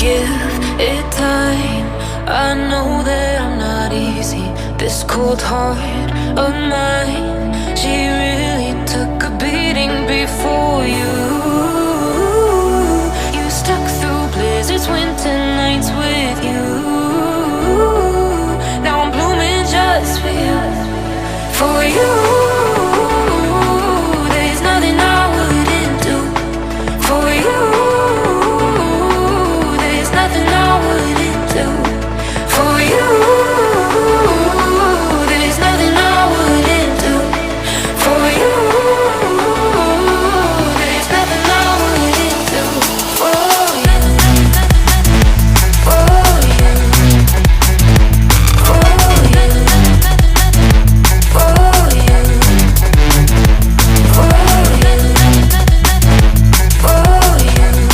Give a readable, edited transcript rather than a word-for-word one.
give it time. I know that I'm not easy. This cold heart of mine, she really took a beating before you. You stuck through blizzards, winter nights with you. Now I'm blooming just for you, for you.